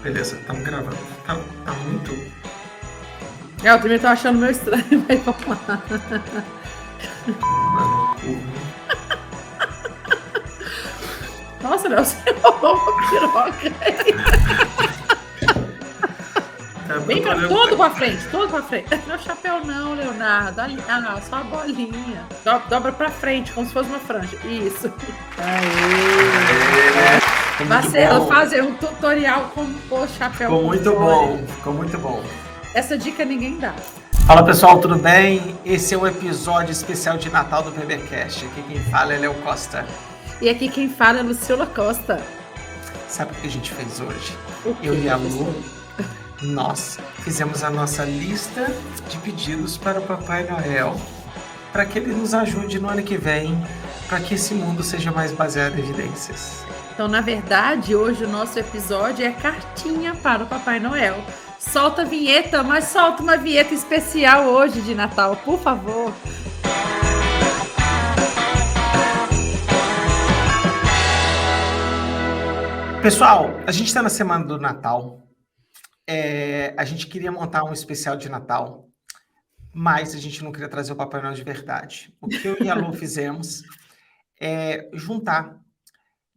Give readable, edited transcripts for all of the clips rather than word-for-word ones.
Beleza, estamos gravando. Tá muito. Eu também tô achando meio estranho, mas vamos lá. Nossa, Léo, você roubou uma piroca. Vem todo pra frente, todo pra frente. Meu chapéu não, Leonardo. Ali, só a bolinha. Dobra pra frente, como se fosse uma franja. Isso. Aê! Marcelo, fazer um tutorial como pôr chapéu. Ficou muito bom, ficou muito bom. Essa dica ninguém dá. Fala pessoal, tudo bem? Esse é o episódio especial de Natal do PBcast. Aqui quem fala é Léo Costa. E aqui quem fala é Lucila Costa. Sabe o que a gente fez hoje? Eu e a Lu, nós fizemos a nossa lista de pedidos para o Papai Noel, para que ele nos ajude no ano que vem, para que esse mundo seja mais baseado em evidências. Então, na verdade, hoje o nosso episódio é cartinha para o Papai Noel. Solta a vinheta, mas solta uma vinheta especial hoje de Natal, por favor. Pessoal, a gente está na semana do Natal. A gente queria montar um especial de Natal, mas a gente não queria trazer o Papai Noel de verdade. O que eu e a Lu fizemos é juntar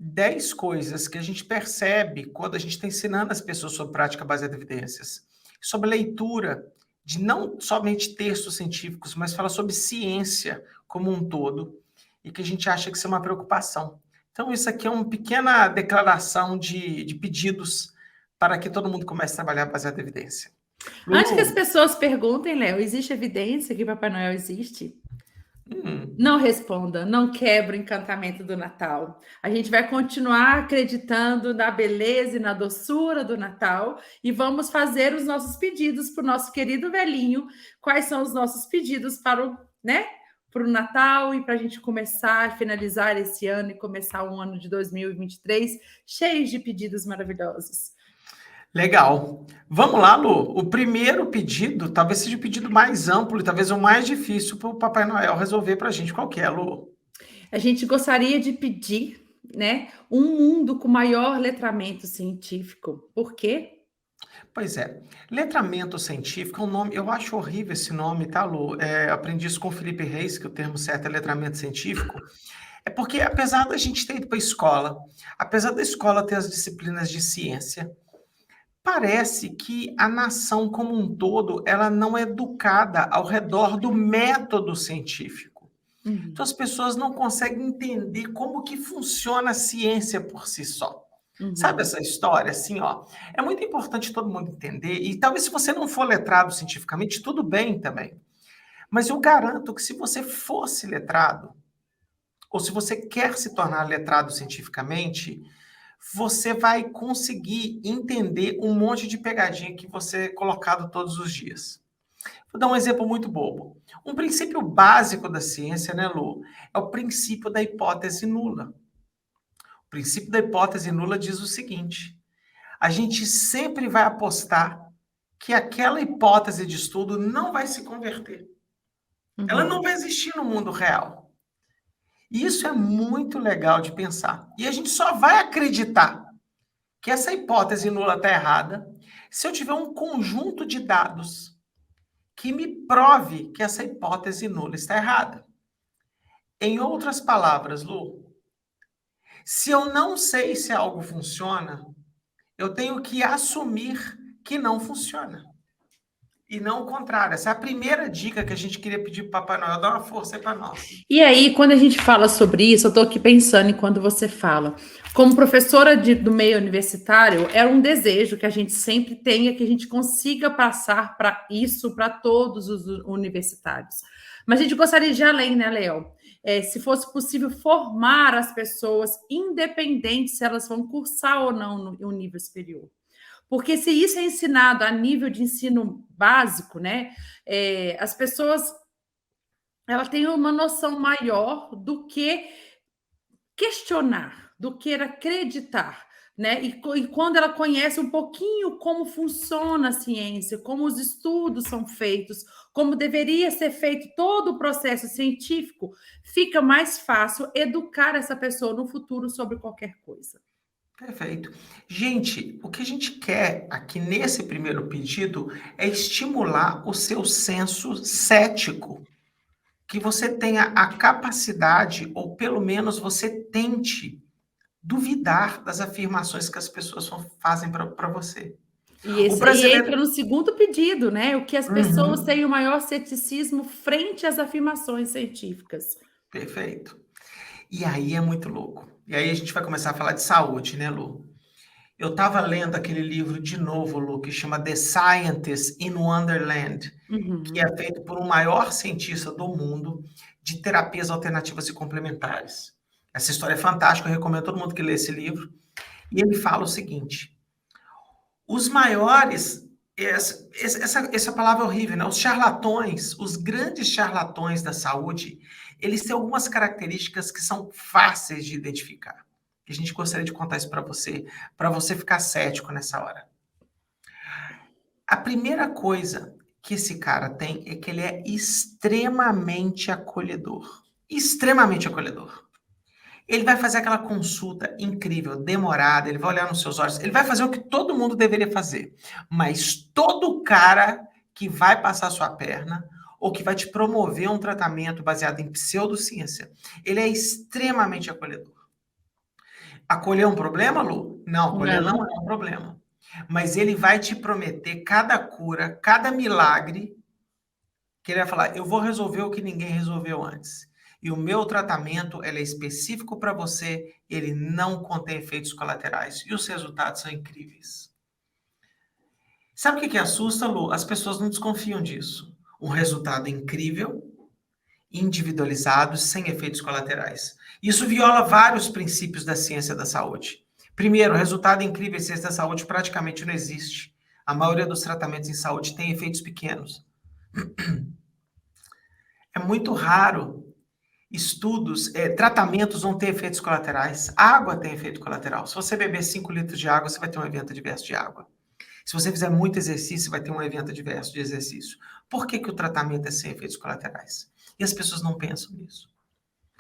10 coisas que a gente percebe quando a gente está ensinando as pessoas sobre prática baseada em evidências, sobre leitura de não somente textos científicos, mas falar sobre ciência como um todo, e que a gente acha que isso é uma preocupação. Então, isso aqui é uma pequena declaração de pedidos para que todo mundo comece a trabalhar baseado em evidência. Antes que as pessoas perguntem, Léo, existe evidência que Papai Noel existe? Não responda, não quebra o encantamento do Natal. A gente vai continuar acreditando na beleza e na doçura do Natal e vamos fazer os nossos pedidos para o nosso querido velhinho. Quais são os nossos pedidos para o Natal e para a gente começar, finalizar esse ano e começar o ano de 2023 cheios de pedidos maravilhosos. Legal. Vamos lá, Lu. O primeiro pedido talvez seja o pedido mais amplo e talvez o mais difícil para o Papai Noel resolver para a gente. Qual que é, Lu? A gente gostaria de pedir, um mundo com maior letramento científico. Por quê? Pois é. Letramento científico é um nome... Eu acho horrível esse nome, tá, Lu? Aprendi isso com o Felipe Reis, que o termo certo é letramento científico. É porque, apesar da gente ter ido para a escola, apesar da escola ter as disciplinas de ciência, parece que a nação como um todo, ela não é educada ao redor do método científico. Então as pessoas não conseguem entender como que funciona a ciência por si só. Sabe essa história? Assim, ó, é muito importante todo mundo entender, e talvez se você não for letrado cientificamente, tudo bem também. Mas eu garanto que se você fosse letrado, ou se você quer se tornar letrado cientificamente, você vai conseguir entender um monte de pegadinha que você é colocado todos os dias. Vou dar um exemplo muito bobo. Um princípio básico da ciência, né, Lu? É o princípio da hipótese nula. O princípio da hipótese nula diz o seguinte: a gente sempre vai apostar que aquela hipótese de estudo não vai se converter. Ela não vai existir no mundo real. E isso é muito legal de pensar. E a gente só vai acreditar que essa hipótese nula está errada se eu tiver um conjunto de dados que me prove que essa hipótese nula está errada. Em outras palavras, Lu, se eu não sei se algo funciona, eu tenho que assumir que não funciona. E não o contrário. Essa é a primeira dica que a gente queria pedir para o Papai Noel, dar uma força aí para nós. E aí, quando a gente fala sobre isso, eu estou aqui pensando em quando você fala. Como professora do meio universitário, é um desejo que a gente sempre tenha, que a gente consiga passar para isso para todos os universitários. Mas a gente gostaria de ir além, né, Léo? Se fosse possível formar as pessoas, independente se elas vão cursar ou não no nível superior. Porque se isso é ensinado a nível de ensino básico, as pessoas ela tem uma noção maior do que questionar, do que acreditar, E quando ela conhece um pouquinho como funciona a ciência, como os estudos são feitos, como deveria ser feito todo o processo científico, fica mais fácil educar essa pessoa no futuro sobre qualquer coisa. Perfeito. Gente, o que a gente quer aqui nesse primeiro pedido é estimular o seu senso cético, que você tenha a capacidade, ou pelo menos você tente duvidar das afirmações que as pessoas fazem para você. O E entra brasileiro. no segundo pedido, né? O que as pessoas Uhum, têm o maior ceticismo frente às afirmações científicas. perfeito. E aí é muito louco. E aí a gente vai começar a falar de saúde, né, Lu? Eu estava lendo aquele livro de novo, Lu, que chama The Scientist in Wonderland, que é Uhum. feito por um maior cientista do mundo de terapias alternativas e complementares. Essa história é fantástica, eu recomendo a todo mundo que lê esse livro. E ele fala o seguinte: os maiores, essa palavra é horrível, né? Os charlatões, os grandes charlatões da saúde, eles têm algumas características que são fáceis de identificar. A gente gostaria de contar isso para você ficar cético nessa hora. A primeira coisa que esse cara tem é que ele é extremamente acolhedor. Extremamente acolhedor. Ele vai fazer aquela consulta incrível, demorada, ele vai olhar nos seus olhos, ele vai fazer o que todo mundo deveria fazer. Mas todo cara que vai passar sua perna ou que vai te promover um tratamento baseado em pseudociência, ele é extremamente acolhedor. Acolher é um problema, Lu? Não, acolher não Não. é um problema. Mas ele vai te prometer cada cura, cada milagre, que ele vai falar, eu vou resolver o que ninguém resolveu antes. E o meu tratamento ele é específico para você, ele não contém efeitos colaterais. E os resultados são incríveis. Sabe o que assusta, Lu? As pessoas não desconfiam disso. Um resultado incrível, individualizado, sem efeitos colaterais. Isso viola vários princípios da ciência da saúde. Primeiro, resultado incrível em ciência da saúde praticamente não existe. A maioria dos tratamentos em saúde tem efeitos pequenos. É muito raro tratamentos não ter efeitos colaterais. Água tem efeito colateral. Se você beber 5 litros de água, você vai ter um evento adverso de água. Se você fizer muito exercício, vai ter um evento adverso de exercício. Por que o tratamento é sem efeitos colaterais? E as pessoas não pensam nisso.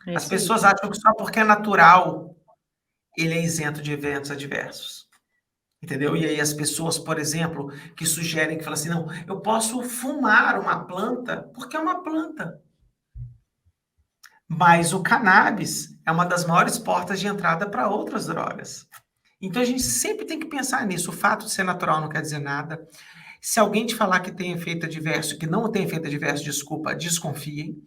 É As isso aí. pessoas acham que só porque é natural, ele é isento de eventos adversos. Entendeu? E aí as pessoas, por exemplo, que sugerem, que falam assim, não, eu posso fumar uma planta, porque é uma planta. Mas o cannabis é uma das maiores portas de entrada para outras drogas. Então a gente sempre tem que pensar nisso. O fato de ser natural não quer dizer nada. Se alguém te falar que tem efeito adverso, que não tem efeito adverso, desculpa, desconfiem.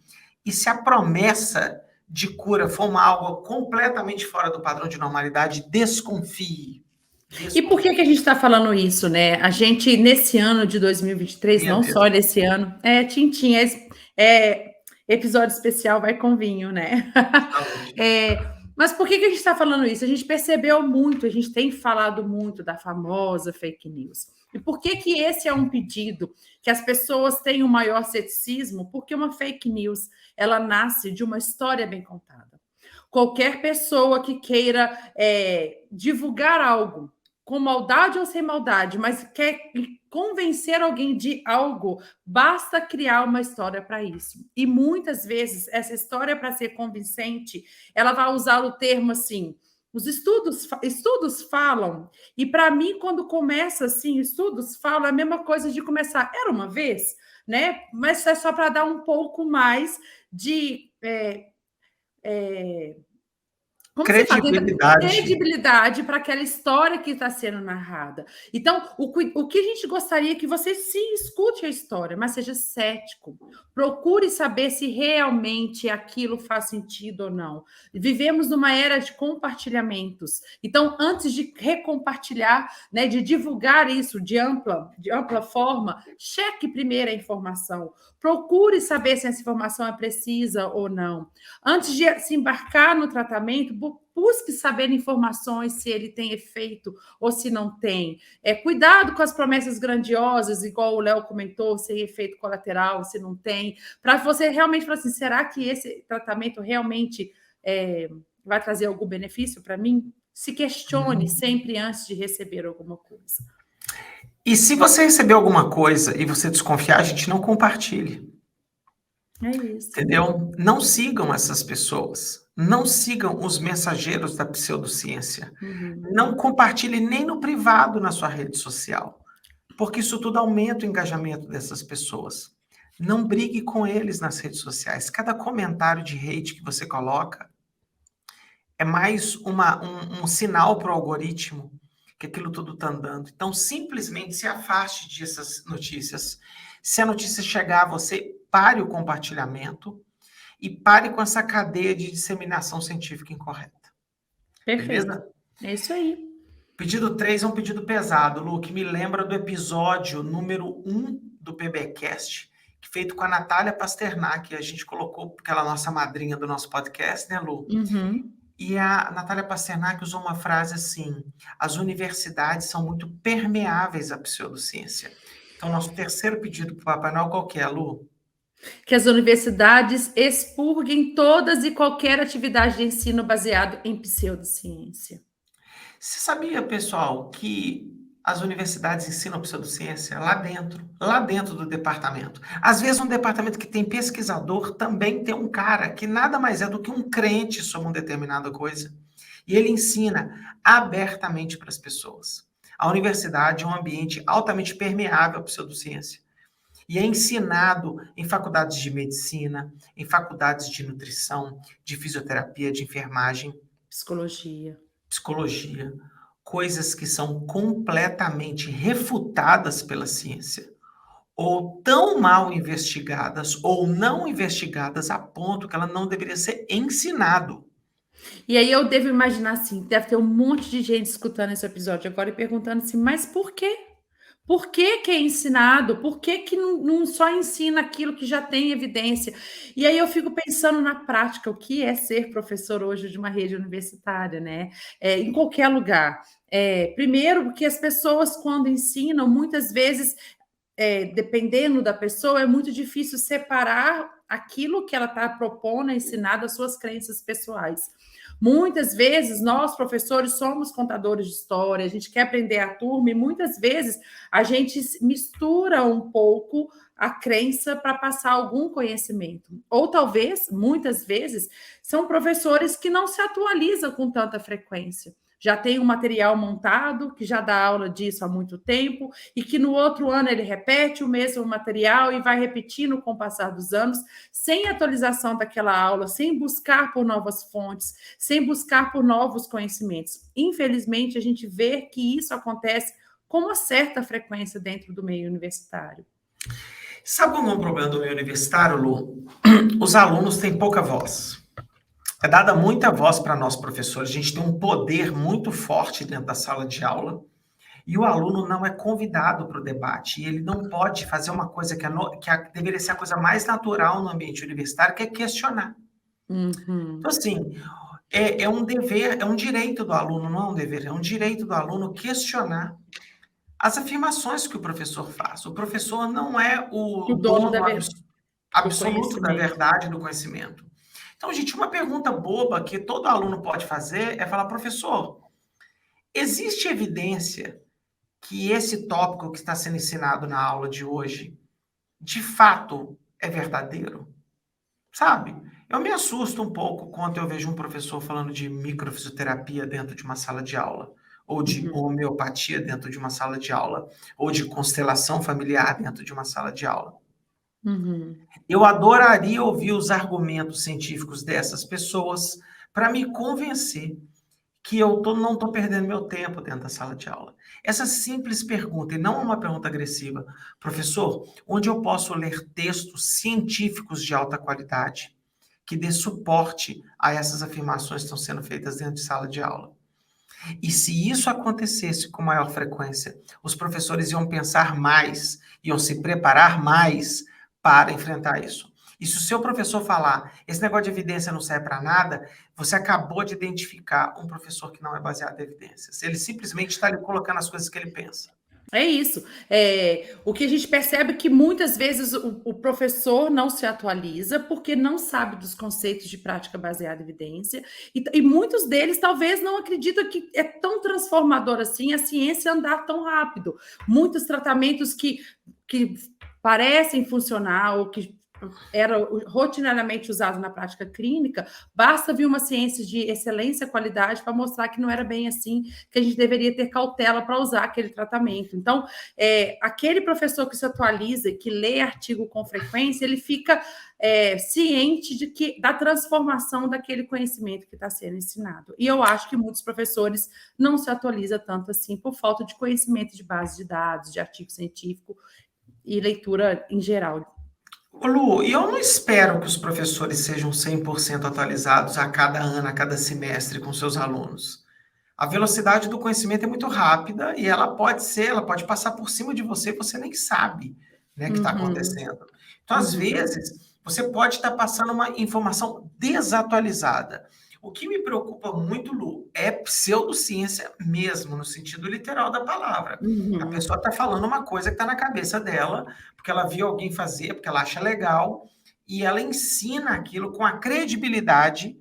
E se a promessa de cura for algo completamente fora do padrão de normalidade, desconfie. E por que Desconfie. que a gente está falando isso, né? A gente, nesse ano de 2023, Meu não Deus. só nesse ano, Tintim, episódio especial vai com vinho, né? Saúde. Mas por que a gente está falando isso? A gente percebeu muito, a gente tem falado muito da famosa fake news. E por que esse é um pedido que as pessoas têm o maior ceticismo? Porque uma fake news, ela nasce de uma história bem contada. Qualquer pessoa que queira divulgar algo, com maldade ou sem maldade, mas quer convencer alguém de algo, basta criar uma história para isso. E muitas vezes essa história, para ser convincente, ela vai usar o termo assim. Os estudos falam, e para mim, quando começa assim, estudos falam, é a mesma coisa de começar. Era uma vez, né? Mas é só para dar um pouco mais de. Como se fala? Credibilidade. Credibilidade para aquela história que está sendo narrada. Então, o que a gente gostaria é que você sim escute a história, mas seja cético. Procure saber se realmente aquilo faz sentido ou não. Vivemos numa era de compartilhamentos. Então, antes de recompartilhar, né, de divulgar isso de ampla forma, cheque primeiro a informação. Procure saber se essa informação é precisa ou não. Antes de se embarcar no tratamento, busque saber informações se ele tem efeito ou se não tem. Cuidado com as promessas grandiosas, igual o Léo comentou, se tem efeito colateral, se não tem, para você realmente falar assim, será que esse tratamento realmente vai trazer algum benefício para mim? Se questione sempre antes de receber alguma coisa. E se você receber alguma coisa e você desconfiar, a gente não compartilhe. É isso. Entendeu? Não sigam essas pessoas. Não sigam os mensageiros da pseudociência. Uhum. Não compartilhe nem no privado na sua rede social, porque isso tudo aumenta o engajamento dessas pessoas. Não brigue com eles nas redes sociais. Cada comentário de hate que você coloca é mais um sinal para o algoritmo que aquilo tudo está andando. Então, simplesmente se afaste dessas notícias. Se a notícia chegar a você, pare o compartilhamento e pare com essa cadeia de disseminação científica incorreta. Perfeito. Beleza? É isso aí. Pedido 3 é um pedido pesado, Lu, que me lembra do episódio número 1 do PBcast, que feito com a Natália Pasternak, que a gente colocou aquela nossa madrinha do nosso podcast, né, Lu? Uhum. E a Natália Pasternak usou uma frase assim: as universidades são muito permeáveis à pseudociência. Então, nosso terceiro pedido para o Papai Noel qual que é, Lu? Que as universidades expurguem todas e qualquer atividade de ensino baseado em pseudociência. Você sabia, pessoal, que as universidades ensinam pseudociência lá dentro do departamento? Às vezes, um departamento que tem pesquisador também tem um cara que nada mais é do que um crente sobre uma determinada coisa. E ele ensina abertamente para as pessoas. A universidade é um ambiente altamente permeável à pseudociência. E é ensinado em faculdades de medicina, em faculdades de nutrição, de fisioterapia, de enfermagem, Psicologia. psicologia, coisas que são completamente refutadas pela ciência, ou tão mal investigadas, ou não investigadas a ponto que ela não deveria ser ensinado. E aí eu devo imaginar assim, deve ter um monte de gente escutando esse episódio agora e perguntando assim, mas por quê? Por que que é ensinado? Por que que não só ensina aquilo que já tem evidência? E aí eu fico pensando na prática, o que é ser professor hoje de uma rede universitária, né? Em qualquer lugar. Primeiro, porque as pessoas, quando ensinam, muitas vezes, dependendo da pessoa, é muito difícil separar aquilo que ela está propondo a ensinar das suas crenças pessoais. Muitas vezes, nós, professores, somos contadores de história, a gente quer aprender a turma, e muitas vezes a gente mistura um pouco a crença para passar algum conhecimento. Ou talvez, muitas vezes, são professores que não se atualizam com tanta frequência. Já tem um material montado, que já dá aula disso há muito tempo, e que no outro ano ele repete o mesmo material e vai repetindo com o passar dos anos, sem atualização daquela aula, sem buscar por novas fontes, sem buscar por novos conhecimentos. Infelizmente, a gente vê que isso acontece com uma certa frequência dentro do meio universitário. Sabe qual é o problema do meio universitário, Lu? Os alunos têm pouca voz. É dada muita voz para nós, professores. A gente tem um poder muito forte dentro da sala de aula e o aluno não é convidado para o debate. E ele não pode fazer uma coisa deveria ser a coisa mais natural no ambiente universitário, que é questionar. Uhum. Então, assim, é um dever, é um direito do aluno, não é um dever, é um direito do aluno questionar as afirmações que o professor faz. O professor não é O o dono dono do absoluto da conhecimento. verdade do conhecimento. Então, gente, uma pergunta boba que todo aluno pode fazer é falar, professor, existe evidência que esse tópico que está sendo ensinado na aula de hoje, de fato, é verdadeiro? Sabe? Eu me assusto um pouco quando eu vejo um professor falando de microfisioterapia dentro de uma sala de aula, ou de Uhum. homeopatia dentro de uma sala de aula, ou de constelação familiar dentro de uma sala de aula. Uhum. Eu adoraria ouvir os argumentos científicos dessas pessoas para me convencer que não estou perdendo meu tempo dentro da sala de aula. Essa simples pergunta, e não é uma pergunta agressiva, professor, onde eu posso ler textos científicos de alta qualidade que dê suporte a essas afirmações que estão sendo feitas dentro de sala de aula? E se isso acontecesse com maior frequência, os professores iam pensar mais, iam se preparar mais para enfrentar isso. E se o seu professor falar, esse negócio de evidência não serve para nada, você acabou de identificar um professor que não é baseado em evidências. Ele simplesmente está ali colocando as coisas que ele pensa. É isso. O que a gente percebe é que muitas vezes o professor não se atualiza porque não sabe dos conceitos de prática baseada em evidência, e muitos deles talvez não acreditam que é tão transformador assim a ciência andar tão rápido. Muitos tratamentos que parecem funcionar ou que era rotineiramente usado na prática clínica, basta vir uma ciência de excelência e qualidade para mostrar que não era bem assim, que a gente deveria ter cautela para usar aquele tratamento. Então, aquele professor que se atualiza, que lê artigo com frequência, ele fica ciente da transformação daquele conhecimento que está sendo ensinado. E eu acho que muitos professores não se atualizam tanto assim por falta de conhecimento de base de dados, de artigo científico e leitura em geral. Ô Lu, e eu não espero que os professores sejam 100% atualizados a cada ano, a cada semestre com seus alunos. A velocidade do conhecimento é muito rápida e ela pode passar por cima de você e você nem sabe, né, que está acontecendo. Então, às vezes, você pode estar passando uma informação desatualizada. O que me preocupa muito, Lu, é pseudociência mesmo, no sentido literal da palavra. A pessoa está falando uma coisa que está na cabeça dela, porque ela viu alguém fazer, porque ela acha legal, e ela ensina aquilo com a credibilidade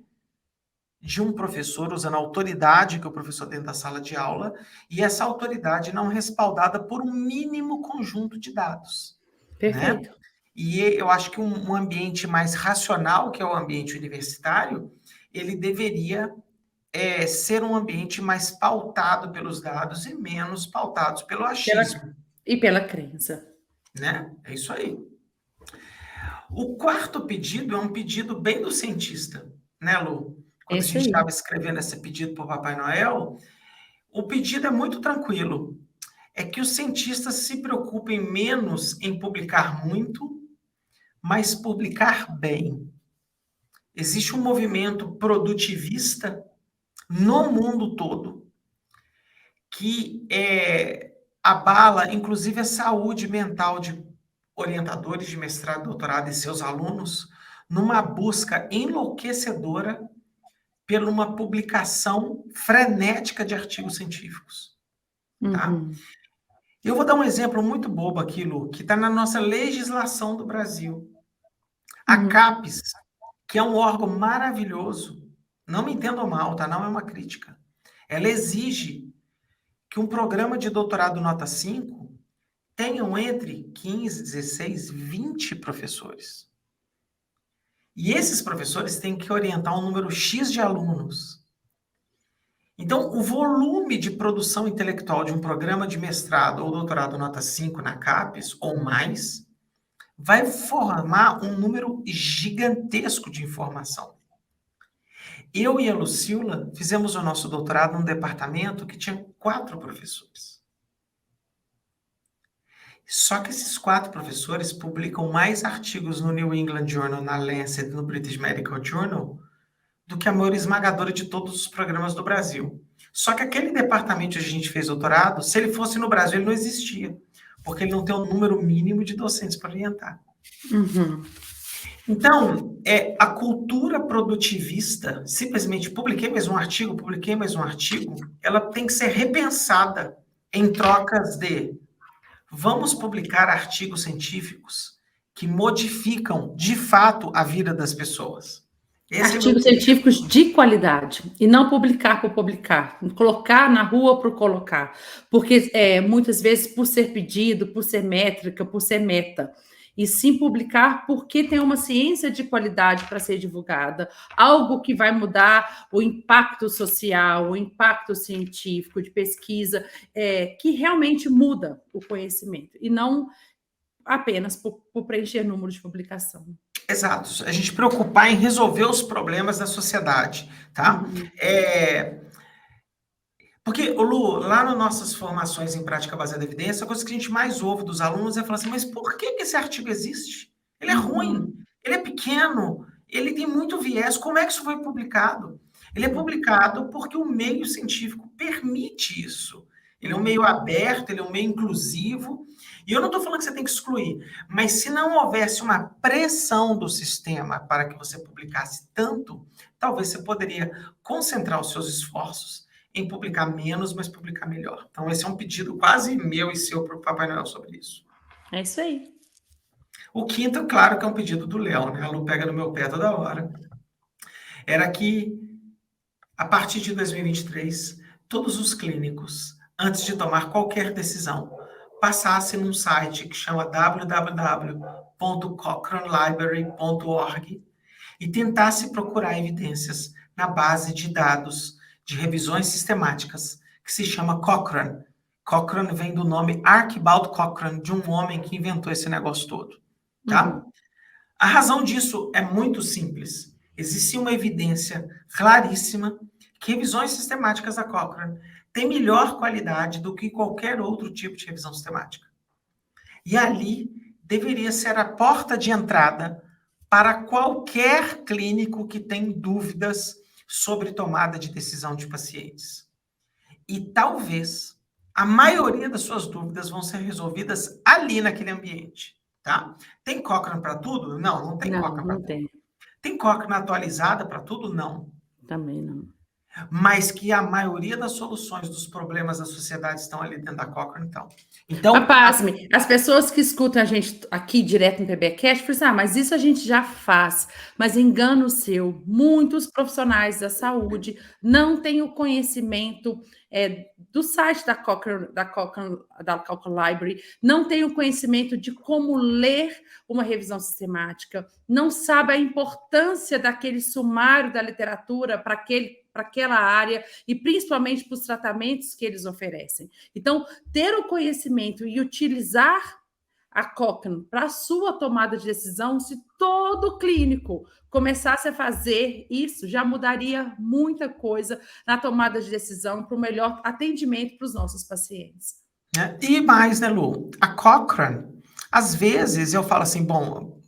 de um professor, usando a autoridade que o professor tem da sala de aula, e essa autoridade não respaldada por um mínimo conjunto de dados. Perfeito. Né? E eu acho que um ambiente mais racional, que é o ambiente universitário, ele deveria ser um ambiente mais pautado pelos dados e menos pautados pelo achismo. E pela crença. Né? É isso aí. O quarto pedido é um pedido bem do cientista, né, Lu? Quando a gente estava escrevendo esse pedido para o Papai Noel, o pedido é muito tranquilo. É que os cientistas se preocupem menos em publicar muito, mas publicar bem. Existe um movimento produtivista no mundo todo que abala, inclusive, a saúde mental de orientadores de mestrado, doutorado e seus alunos, numa busca enlouquecedora por uma publicação frenética de artigos científicos. Tá? Eu vou dar um exemplo muito bobo aqui, Lu, que está na nossa legislação do Brasil. A CAPES, que é um órgão maravilhoso, não me entendam mal, tá? Não é uma crítica. Ela exige que um programa de doutorado nota 5 tenham entre 15, 16, 20 professores. E esses professores têm que orientar um número X de alunos. Então, o volume de produção intelectual de um programa de mestrado ou doutorado nota 5 na CAPES, ou mais, vai formar um número gigantesco de informação. Eu e a Lucila fizemos o nosso doutorado num departamento que tinha 4 professores. Só que esses 4 professores publicam mais artigos no New England Journal, na Lancet, no British Medical Journal, do que a maioria esmagadora de todos os programas do Brasil. Só que aquele departamento onde a gente fez doutorado, se ele fosse no Brasil, ele não existia, porque ele não tem um número mínimo de docentes para orientar. Então, a cultura produtivista, simplesmente publiquei mais um artigo, ela tem que ser repensada em trocas de vamos publicar artigos científicos que modificam, de fato, a vida das pessoas. Artigos científicos de qualidade, e não publicar por publicar, colocar na rua por colocar, porque muitas vezes por ser pedido, por ser métrica, por ser meta, e sim publicar porque tem uma ciência de qualidade para ser divulgada, algo que vai mudar o impacto social, o impacto científico de pesquisa, que realmente muda o conhecimento, e não apenas por preencher número de publicação. Exato. A gente preocupar em resolver os problemas da sociedade, tá? Porque, Lu, lá nas nossas formações em prática baseada em evidência, a coisa que a gente mais ouve dos alunos é falar assim, mas por que esse artigo existe? Ele é ruim, ele é pequeno, ele tem muito viés, como é que isso foi publicado? Ele é publicado porque o meio científico permite isso. Ele é um meio aberto, ele é um meio inclusivo, e eu não estou falando que você tem que excluir, mas se não houvesse uma pressão do sistema para que você publicasse tanto, talvez você poderia concentrar os seus esforços em publicar menos, mas publicar melhor. Então, esse é um pedido quase meu e seu para o Papai Noel sobre isso. É isso aí. O quinto, claro que é um pedido do Léo, né? A Lu pega no meu pé toda hora. Era que, a partir de 2023, todos os clínicos, antes de tomar qualquer decisão, passasse num site que chama www.cochranelibrary.org e tentasse procurar evidências na base de dados de revisões sistemáticas, que se chama Cochrane. Cochrane vem do nome Archibald Cochrane, de um homem que inventou esse negócio todo, tá? A razão disso é muito simples. Existe uma evidência claríssima que revisões sistemáticas da Cochrane têm melhor qualidade do que qualquer outro tipo de revisão sistemática. E ali deveria ser a porta de entrada para qualquer clínico que tem dúvidas sobre tomada de decisão de pacientes. E talvez a maioria das suas dúvidas vão ser resolvidas ali naquele ambiente, tá? Tem Cochrane para tudo? Não, não tem Cochrane para tudo. Tem. Tem Cochrane atualizada para tudo? Não. Também não. Mas que a maioria das soluções dos problemas da sociedade estão ali dentro da Cochrane, então. Pasme, as pessoas que escutam a gente aqui direto no PBcast falam assim, mas isso a gente já faz. Mas engano seu, muitos profissionais da saúde não têm o conhecimento do site da Cochrane Library, não têm o conhecimento de como ler uma revisão sistemática, não sabe a importância daquele sumário da literatura para aquela área e principalmente para os tratamentos que eles oferecem. Então, ter o conhecimento e utilizar a Cochrane para a sua tomada de decisão, se todo clínico começasse a fazer isso, já mudaria muita coisa na tomada de decisão para o melhor atendimento para os nossos pacientes. E mais, né, Lu? A Cochrane, às vezes eu falo assim, bom,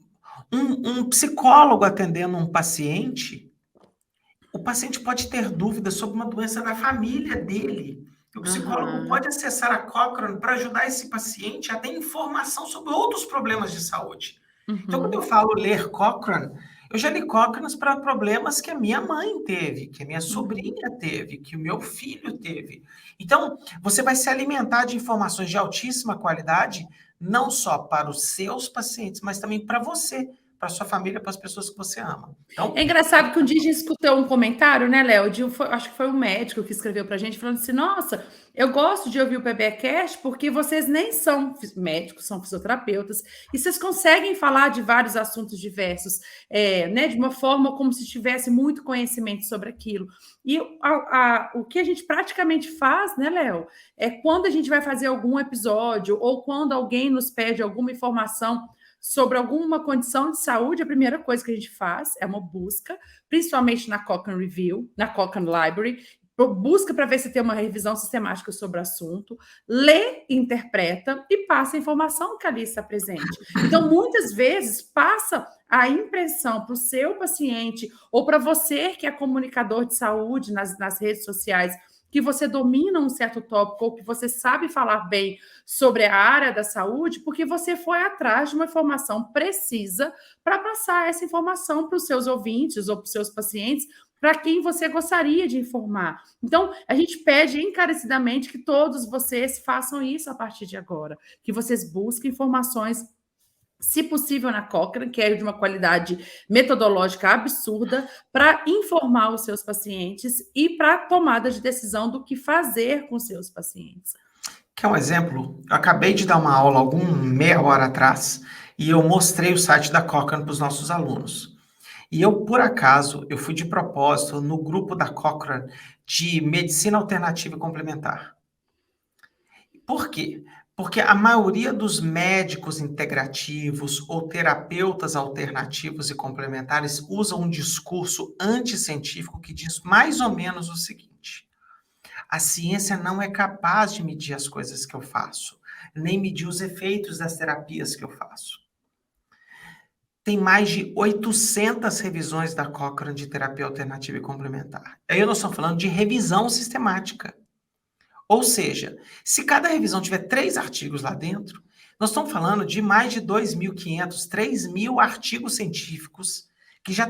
um psicólogo atendendo um paciente, o paciente pode ter dúvidas sobre uma doença na família dele. O psicólogo pode acessar a Cochrane para ajudar esse paciente a ter informação sobre outros problemas de saúde. Então, quando eu falo ler Cochrane, eu já li Cochrane para problemas que a minha mãe teve, que a minha sobrinha teve, que o meu filho teve. Então, você vai se alimentar de informações de altíssima qualidade, não só para os seus pacientes, mas também para você, para sua família, para as pessoas que você ama. Então, é engraçado que um dia a gente escutou um comentário, né, Léo? Acho que foi um médico que escreveu para a gente, falando assim, nossa, eu gosto de ouvir o PBcast porque vocês nem são médicos, são fisioterapeutas, e vocês conseguem falar de vários assuntos diversos, né, de uma forma como se tivesse muito conhecimento sobre aquilo. E o que a gente praticamente faz, né, Léo, é quando a gente vai fazer algum episódio ou quando alguém nos pede alguma informação sobre alguma condição de saúde, a primeira coisa que a gente faz é uma busca, principalmente na Cochrane Review, na Cochrane Library, busca para ver se tem uma revisão sistemática sobre o assunto, lê, interpreta e passa a informação que ali está presente. Então, muitas vezes, passa a impressão para o seu paciente ou para você que é comunicador de saúde nas redes sociais, que você domina um certo tópico ou que você sabe falar bem sobre a área da saúde, porque você foi atrás de uma informação precisa para passar essa informação para os seus ouvintes ou para os seus pacientes, para quem você gostaria de informar. Então, a gente pede encarecidamente que todos vocês façam isso a partir de agora, que vocês busquem informações, se possível na Cochrane, que é de uma qualidade metodológica absurda, para informar os seus pacientes e para a tomada de decisão do que fazer com os seus pacientes. Quer um exemplo? Eu acabei de dar uma aula meia hora atrás e eu mostrei o site da Cochrane para os nossos alunos. E eu, por acaso, eu fui de propósito no grupo da Cochrane de medicina alternativa e complementar. Por quê? Porque a maioria dos médicos integrativos ou terapeutas alternativos e complementares usam um discurso anticientífico que diz mais ou menos o seguinte: a ciência não é capaz de medir as coisas que eu faço, nem medir os efeitos das terapias que eu faço. Tem mais de 800 revisões da Cochrane de terapia alternativa e complementar. Aí nós estamos falando de revisão sistemática. Ou seja, se cada revisão tiver 3 artigos lá dentro, nós estamos falando de mais de 2.500, 3.000 artigos científicos que já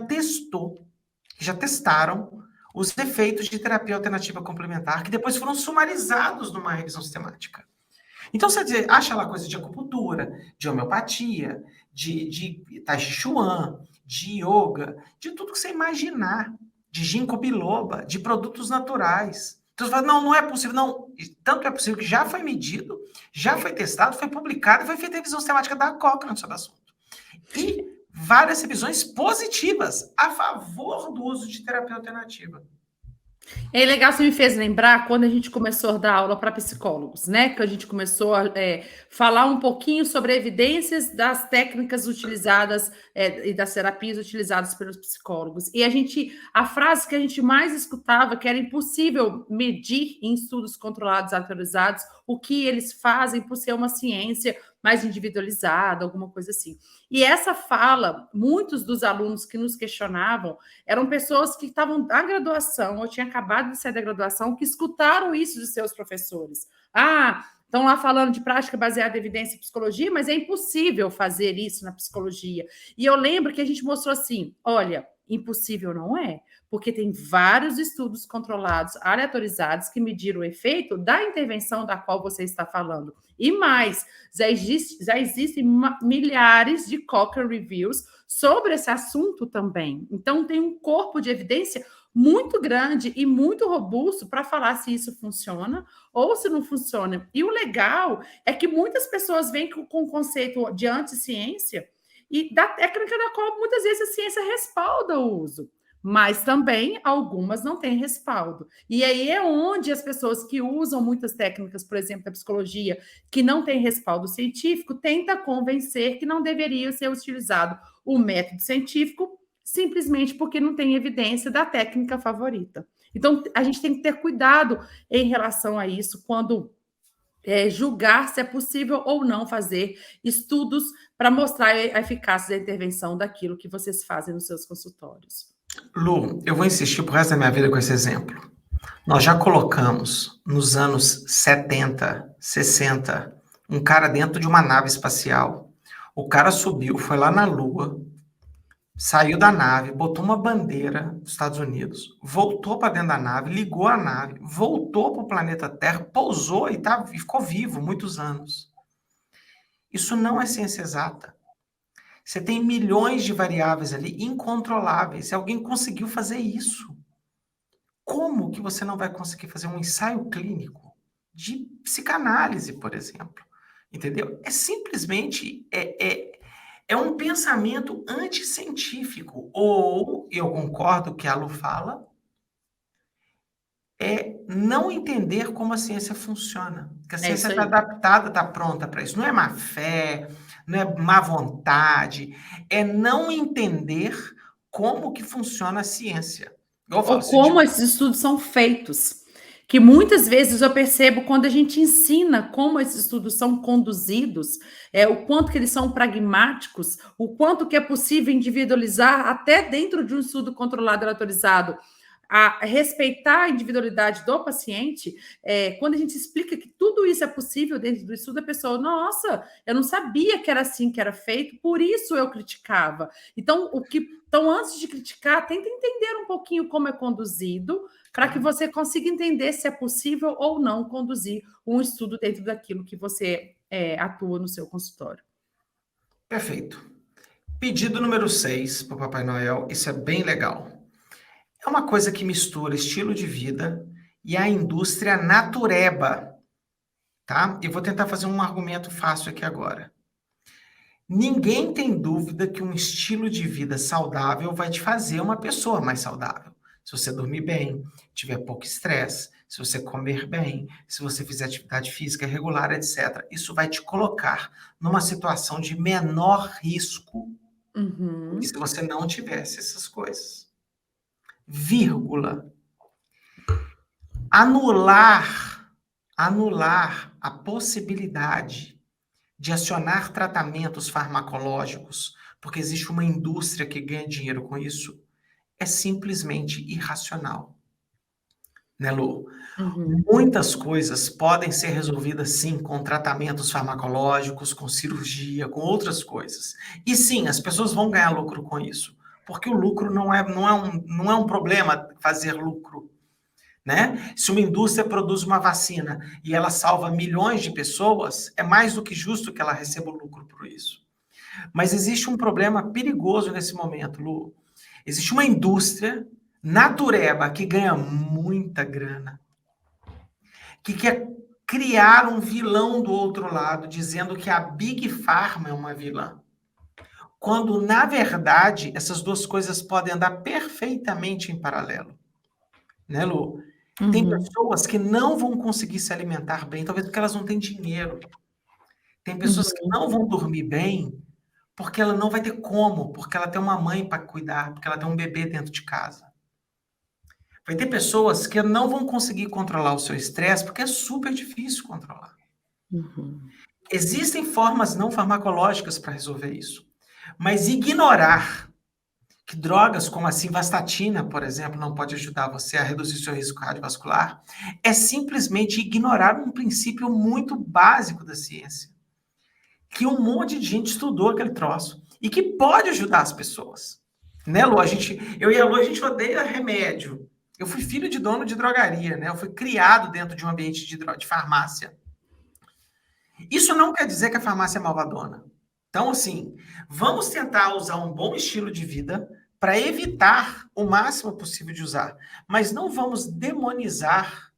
testaram os efeitos de terapia alternativa complementar, que depois foram sumarizados numa revisão sistemática. Então, você acha lá coisa de acupuntura, de homeopatia, de tai chi chuan, de yoga, de tudo que você imaginar, de ginkgo biloba, de produtos naturais. Então, você fala, não, não é possível. Não, tanto é possível que já foi medido, já foi testado, foi publicado e foi feita a revisão sistemática da Cochrane sobre o assunto. E várias revisões positivas a favor do uso de terapia alternativa. É legal, você me fez lembrar quando a gente começou a dar aula para psicólogos, né? Que a gente começou a falar um pouquinho sobre evidências das técnicas utilizadas e das terapias utilizadas pelos psicólogos. E a frase que a gente mais escutava que era impossível medir em estudos controlados, autorizados, o que eles fazem por ser uma ciência mais individualizada, alguma coisa assim. E essa fala, muitos dos alunos que nos questionavam eram pessoas que estavam na graduação, ou tinham acabado de sair da graduação, que escutaram isso de seus professores. Ah, estão lá falando de prática baseada em evidência e psicologia, mas é impossível fazer isso na psicologia. E eu lembro que a gente mostrou assim, olha, impossível não é, porque tem vários estudos controlados, aleatorizados, que mediram o efeito da intervenção da qual você está falando. E mais, já existem milhares de Cochrane Reviews sobre esse assunto também. Então, tem um corpo de evidência muito grande e muito robusto para falar se isso funciona ou se não funciona. E o legal é que muitas pessoas vêm com o conceito de anticiência e da técnica da qual muitas vezes a ciência respalda o uso. Mas também algumas não têm respaldo. E aí é onde as pessoas que usam muitas técnicas, por exemplo, da psicologia, que não têm respaldo científico, tentam convencer que não deveria ser utilizado o método científico simplesmente porque não tem evidência da técnica favorita. Então, a gente tem que ter cuidado em relação a isso quando julgar se é possível ou não fazer estudos para mostrar a eficácia da intervenção daquilo que vocês fazem nos seus consultórios. Lu, eu vou insistir pro resto da minha vida com esse exemplo. Nós já colocamos, nos anos 70, 60, um cara dentro de uma nave espacial. O cara subiu, foi lá na Lua, saiu da nave, botou uma bandeira dos Estados Unidos, voltou para dentro da nave, ligou a nave, voltou para o planeta Terra, pousou e ficou vivo muitos anos. Isso não é ciência exata. Você tem milhões de variáveis ali incontroláveis. Se alguém conseguiu fazer isso, como que você não vai conseguir fazer um ensaio clínico de psicanálise, por exemplo? Entendeu? É simplesmente um pensamento anticientífico. Ou, eu concordo que a Lu fala, é não entender como a ciência funciona. Que a ciência está adaptada, está pronta para isso. Não é má fé, não é má vontade, é não entender como que funciona a ciência. Ou como esses estudos são feitos. Que muitas vezes eu percebo quando a gente ensina como esses estudos são conduzidos, o quanto que eles são pragmáticos, o quanto que é possível individualizar até dentro de um estudo controlado e autorizado, a respeitar a individualidade do paciente, quando a gente explica que tudo isso é possível dentro do estudo, a pessoa, nossa, eu não sabia que era assim que era feito, por isso eu criticava. Então, antes de criticar, tenta entender um pouquinho como é conduzido, para que você consiga entender se é possível ou não conduzir um estudo dentro daquilo que você atua no seu consultório. Perfeito. Pedido número 6 para o Papai Noel, isso é bem legal. É uma coisa que mistura estilo de vida e a indústria natureba, tá? Eu vou tentar fazer um argumento fácil aqui agora. Ninguém tem dúvida que um estilo de vida saudável vai te fazer uma pessoa mais saudável. Se você dormir bem, tiver pouco estresse, se você comer bem, se você fizer atividade física regular, etc. Isso vai te colocar numa situação de menor risco do que se você não tivesse essas coisas. Vírgula. Anular a possibilidade de acionar tratamentos farmacológicos, porque existe uma indústria que ganha dinheiro com isso, é simplesmente irracional. Né, Lu? Muitas coisas podem ser resolvidas, sim, com tratamentos farmacológicos, com cirurgia, com outras coisas. E sim, as pessoas vão ganhar lucro com isso, porque o lucro não é um problema fazer lucro. Né? Se uma indústria produz uma vacina e ela salva milhões de pessoas, é mais do que justo que ela receba o lucro por isso. Mas existe um problema perigoso nesse momento, Lu. Existe uma indústria natureba que ganha muita grana que quer criar um vilão do outro lado, dizendo que a Big Pharma é uma vilã. Quando, na verdade, essas duas coisas podem andar perfeitamente em paralelo. Né, Lu? Tem pessoas que não vão conseguir se alimentar bem, talvez porque elas não têm dinheiro. Tem pessoas que não vão dormir bem porque ela não vai ter como, porque ela tem uma mãe para cuidar, porque ela tem um bebê dentro de casa. Vai ter pessoas que não vão conseguir controlar o seu estresse porque é super difícil controlar. Existem formas não farmacológicas para resolver isso. Mas ignorar que drogas como a simvastatina, por exemplo, não pode ajudar você a reduzir seu risco cardiovascular, é simplesmente ignorar um princípio muito básico da ciência, que um monte de gente estudou aquele troço e que pode ajudar as pessoas. Né, Lu? Eu e a Lu, a gente odeia remédio. Eu fui filho de dono de drogaria, né? Eu fui criado dentro de um ambiente de farmácia. Isso não quer dizer que a farmácia é malvadona. Então, assim, vamos tentar usar um bom estilo de vida para evitar o máximo possível de usar. Mas não vamos demonizar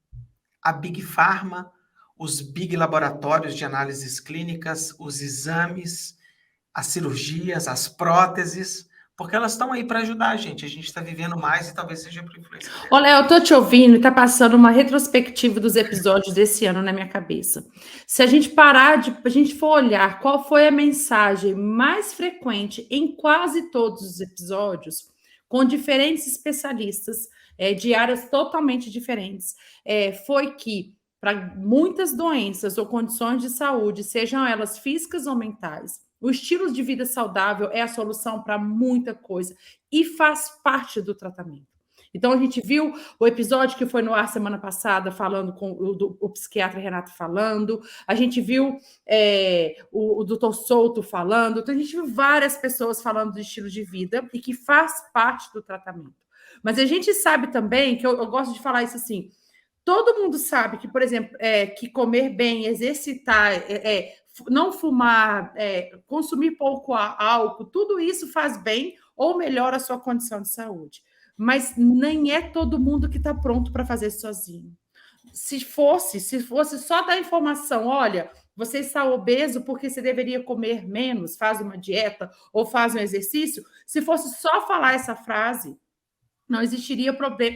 a Big Pharma, os big laboratórios de análises clínicas, os exames, as cirurgias, as próteses, porque elas estão aí para ajudar a gente. A gente está vivendo mais e talvez seja por influência dela. Olha, eu tô te ouvindo e tá passando uma retrospectiva dos episódios desse ano na minha cabeça. Se a gente a gente for olhar qual foi a mensagem mais frequente em quase todos os episódios, com diferentes especialistas de áreas totalmente diferentes, foi que para muitas doenças ou condições de saúde, sejam elas físicas ou mentais, o estilo de vida saudável é a solução para muita coisa e faz parte do tratamento. Então, a gente viu o episódio que foi no ar semana passada, falando com o psiquiatra Renato falando, a gente viu o doutor Souto falando, então a gente viu várias pessoas falando do estilo de vida e que faz parte do tratamento. Mas a gente sabe também, que eu gosto de falar isso assim, todo mundo sabe que, por exemplo, que comer bem, exercitar, não fumar, consumir pouco álcool, tudo isso faz bem ou melhora a sua condição de saúde. Mas nem é todo mundo que está pronto para fazer sozinho. Se fosse só dar informação, olha, você está obeso porque você deveria comer menos, faz uma dieta ou faz um exercício, se fosse só falar essa frase, não existiria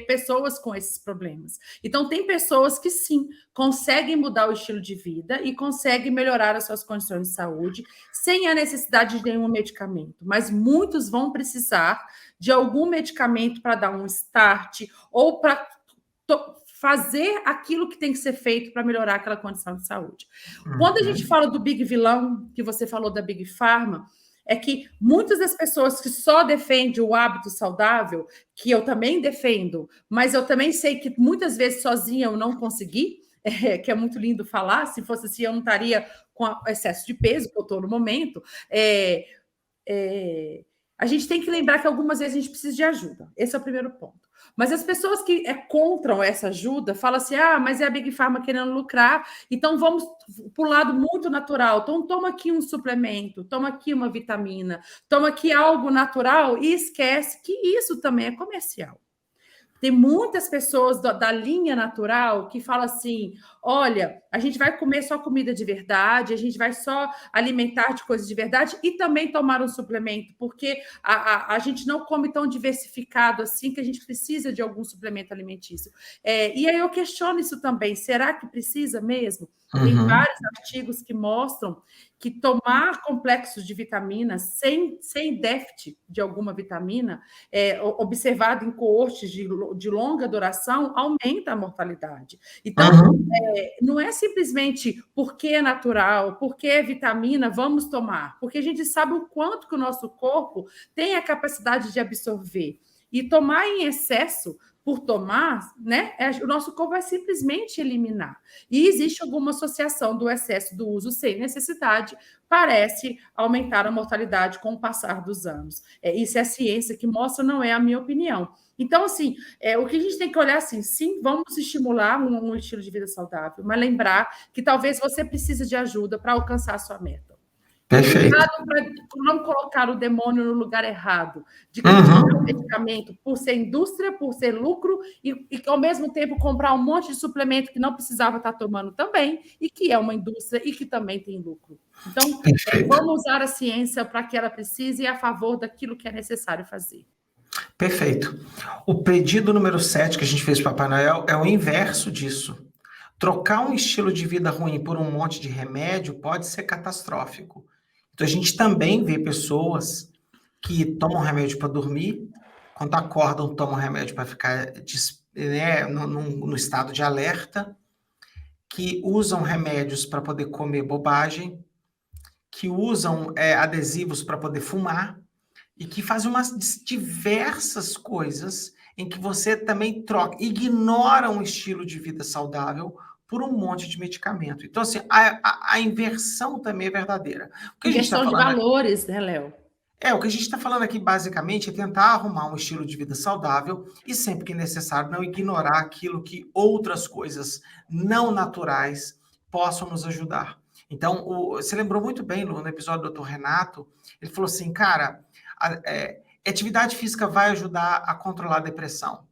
pessoas com esses problemas. Então, tem pessoas que, sim, conseguem mudar o estilo de vida e conseguem melhorar as suas condições de saúde sem a necessidade de nenhum medicamento. Mas muitos vão precisar de algum medicamento para dar um start ou para fazer aquilo que tem que ser feito para melhorar aquela condição de saúde. Quando a gente fala do big vilão, que você falou da Big Pharma, é que muitas das pessoas que só defendem o hábito saudável, que eu também defendo, mas eu também sei que muitas vezes sozinha eu não consegui, que é muito lindo falar, se fosse assim eu não estaria com excesso de peso, que eu estou no momento, a gente tem que lembrar que algumas vezes a gente precisa de ajuda. Esse é o primeiro ponto. Mas as pessoas que contra essa ajuda falam assim, mas é a Big Pharma querendo lucrar, então vamos para o lado muito natural. Então toma aqui um suplemento, toma aqui uma vitamina, toma aqui algo natural e esquece que isso também é comercial. Tem muitas pessoas da linha natural que falam assim, olha, a gente vai comer só comida de verdade, a gente vai só alimentar de coisas de verdade e também tomar um suplemento, porque a gente não come tão diversificado assim que a gente precisa de algum suplemento alimentício. E aí eu questiono isso também, será que precisa mesmo? Tem vários artigos que mostram que tomar complexos de vitaminas sem déficit de alguma vitamina, observado em coortes de longa duração, aumenta a mortalidade. Então, não é simplesmente porque é natural, porque é vitamina, vamos tomar. Porque a gente sabe o quanto que o nosso corpo tem a capacidade de absorver. E tomar em excesso, por tomar, né, o nosso corpo vai simplesmente eliminar. E existe alguma associação do excesso do uso sem necessidade, parece aumentar a mortalidade com o passar dos anos. Isso é a ciência que mostra, não é a minha opinião. Então, assim, o que a gente tem que olhar, assim, sim, vamos estimular um estilo de vida saudável, mas lembrar que talvez você precise de ajuda para alcançar a sua meta. Perfeito. Cuidado para não colocar o demônio no lugar errado, de criticar o Uhum. medicamento por ser indústria, por ser lucro, e ao mesmo tempo comprar um monte de suplemento que não precisava estar tomando também, e que é uma indústria e que também tem lucro. Então, Perfeito. vamos usar a ciência para que ela precise e a favor daquilo que é necessário fazer. Perfeito. O pedido número 7 que a gente fez para o Papai Noel é o inverso disso. Trocar um estilo de vida ruim por um monte de remédio pode ser catastrófico. Então, a gente também vê pessoas que tomam remédio para dormir, quando acordam, tomam remédio para ficar no estado de alerta, que usam remédios para poder comer bobagem, que usam adesivos para poder fumar, e que fazem umas diversas coisas em que você também ignora um estilo de vida saudável por um monte de medicamento. Então, assim, a inversão também é verdadeira. O que a gente está Inversão de falando valores, né, Léo? o que a gente está falando aqui, basicamente, é tentar arrumar um estilo de vida saudável e, sempre que necessário, não ignorar aquilo que outras coisas não naturais possam nos ajudar. Então, você lembrou muito bem no episódio do Dr. Renato, ele falou assim, cara, atividade física vai ajudar a controlar a depressão,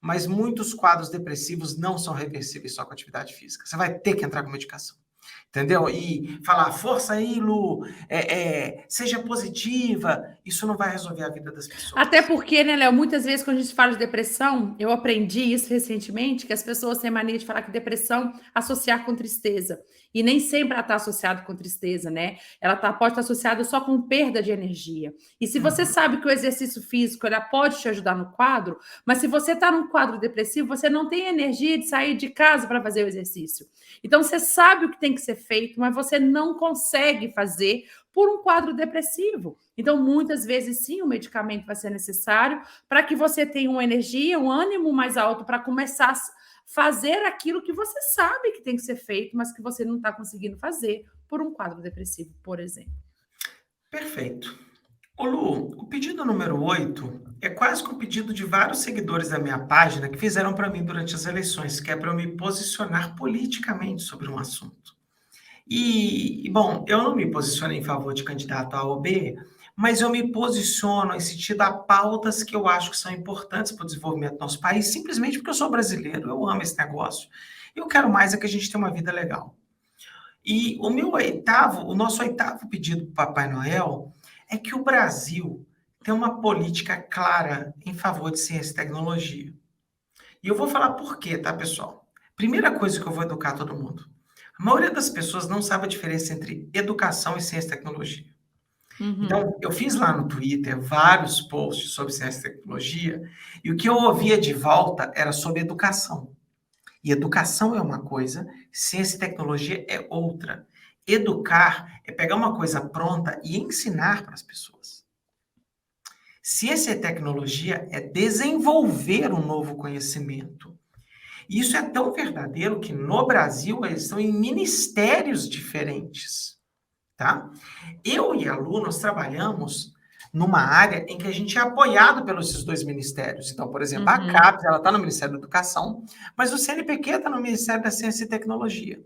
mas muitos quadros depressivos não são reversíveis só com atividade física. Você vai ter que entrar com medicação. Entendeu? E falar, força aí, Lu, seja positiva, isso não vai resolver a vida das pessoas. Até porque, né, Léo, muitas vezes quando a gente fala de depressão, eu aprendi isso recentemente, que as pessoas têm mania de falar que depressão associar com tristeza. E nem sempre ela está associada com tristeza, né? Pode estar associada só com perda de energia. E se você sabe que o exercício físico ela pode te ajudar no quadro, mas se você está num quadro depressivo, você não tem energia de sair de casa para fazer o exercício. Então você sabe o que tem que ser feito, mas você não consegue fazer por um quadro depressivo. Então, muitas vezes, sim, o medicamento vai ser necessário para que você tenha uma energia, um ânimo mais alto para começar a fazer aquilo que você sabe que tem que ser feito, mas que você não está conseguindo fazer por um quadro depressivo, por exemplo. Perfeito. Ô Lu, o pedido número 8 é quase que um pedido de vários seguidores da minha página que fizeram para mim durante as eleições, que é para eu me posicionar politicamente sobre um assunto. Bom, eu não me posiciono em favor de candidato A ou B, mas eu me posiciono em sentido a pautas que eu acho que são importantes para o desenvolvimento do nosso país, simplesmente porque eu sou brasileiro, eu amo esse negócio. Eu quero mais é que a gente tenha uma vida legal. E o nosso oitavo pedido para o Papai Noel é que o Brasil tem uma política clara em favor de ciência e tecnologia. E eu vou falar por quê, tá, pessoal? Primeira coisa que eu vou educar todo mundo. A maioria das pessoas não sabe a diferença entre educação e ciência e tecnologia. Então, eu fiz lá no Twitter vários posts sobre ciência e tecnologia, e o que eu ouvia de volta era sobre educação. E educação é uma coisa, ciência e tecnologia é outra. Educar é pegar uma coisa pronta e ensinar para as pessoas. Ciência e tecnologia é desenvolver um novo conhecimento. E isso é tão verdadeiro que no Brasil eles estão em ministérios diferentes, tá? Eu e a Lu, nós trabalhamos numa área em que a gente é apoiado pelos esses dois ministérios. Então, por exemplo, a CAPES, ela está no Ministério da Educação, mas o CNPq está no Ministério da Ciência e Tecnologia.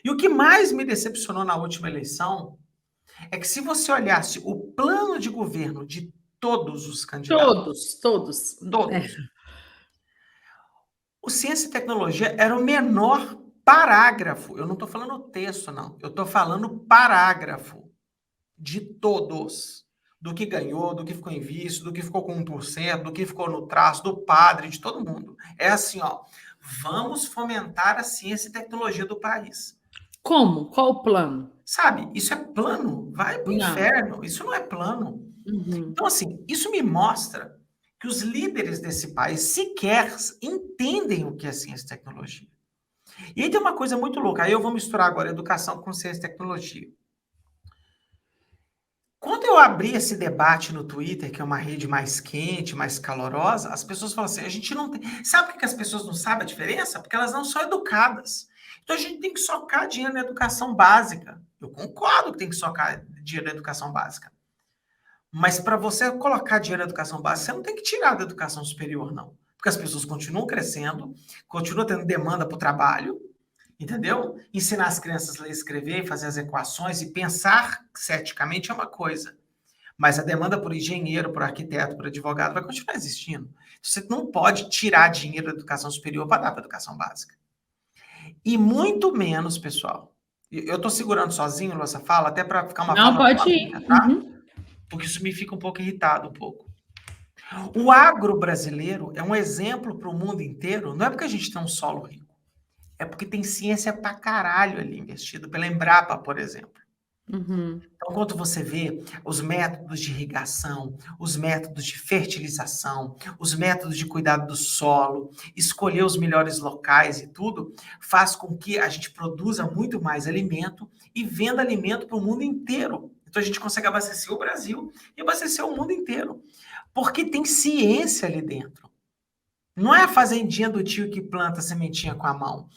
E o que mais me decepcionou na última eleição é que se você olhasse o plano de governo de todos os candidatos... Todos. O Ciência e Tecnologia era o menor parágrafo. Eu não estou falando texto, não. Eu estou falando parágrafo de todos. Do que ganhou, do que ficou em vice, do que ficou com 1%, do que ficou no traço, do padre, de todo mundo. É assim, ó. Vamos fomentar a ciência e tecnologia do país. Como? Qual o plano? Sabe, isso é plano. Vai pro inferno. Isso não é plano. Então, assim, isso me mostra que os líderes desse país sequer entendem o que é ciência e tecnologia. E aí tem uma coisa muito louca. Aí eu vou misturar agora educação com ciência e tecnologia. Quando eu abri esse debate no Twitter, que é uma rede mais quente, mais calorosa, as pessoas falam assim, a gente não tem... Sabe por que as pessoas não sabem a diferença? Porque elas não são educadas. Então a gente tem que socar dinheiro na educação básica. Eu concordo que tem que socar dinheiro na educação básica. Mas para você colocar dinheiro na educação básica, você não tem que tirar da educação superior, não. Porque as pessoas continuam crescendo, continuam tendo demanda para o trabalho. Entendeu? Ensinar as crianças a ler, escrever, fazer as equações e pensar ceticamente é uma coisa. Mas a demanda por engenheiro, por arquiteto, por advogado vai continuar existindo. Você não pode tirar dinheiro da educação superior para dar para a educação básica. E muito menos, pessoal. Eu estou segurando sozinho essa fala, até para ficar uma Não, fala pode sozinha, ir. tá? Uhum. Porque isso me fica um pouco irritado, um pouco. O agro brasileiro é um exemplo para o mundo inteiro, não é porque a gente tem um solo rico, é porque tem ciência pra caralho ali investido, pela Embrapa, por exemplo. Uhum. Então, quando você vê os métodos de irrigação, os métodos de fertilização, os métodos de cuidado do solo, escolher os melhores locais e tudo, faz com que a gente produza muito mais alimento e venda alimento para o mundo inteiro. Então, a gente consegue abastecer o Brasil e abastecer o mundo inteiro. Porque tem ciência ali dentro. Não é a fazendinha do tio que planta sementinha com a mão.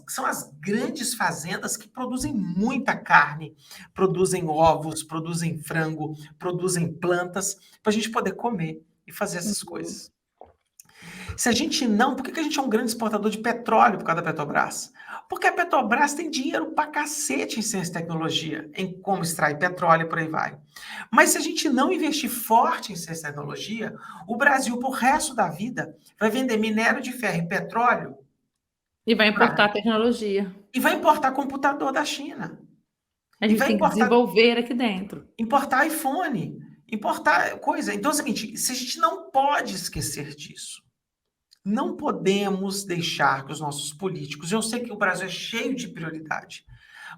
São as grandes fazendas que produzem muita carne, produzem ovos, produzem frango, produzem plantas, para a gente poder comer e fazer essas coisas. Se a gente não... Por que a gente é um grande exportador de petróleo por causa da Petrobras? Porque a Petrobras tem dinheiro pra cacete em ciência e tecnologia, em como extrair petróleo e por aí vai. Mas se a gente não investir forte em ciência e tecnologia, o Brasil, pro resto da vida, vai vender minério de ferro e petróleo E vai importar tecnologia. e vai importar computador da China. A E gente vai tem que desenvolver aqui dentro. importar iPhone, importar coisa. Então é o seguinte, se a gente não pode esquecer disso. Não podemos deixar que os nossos políticos, eu sei que o Brasil é cheio de prioridade,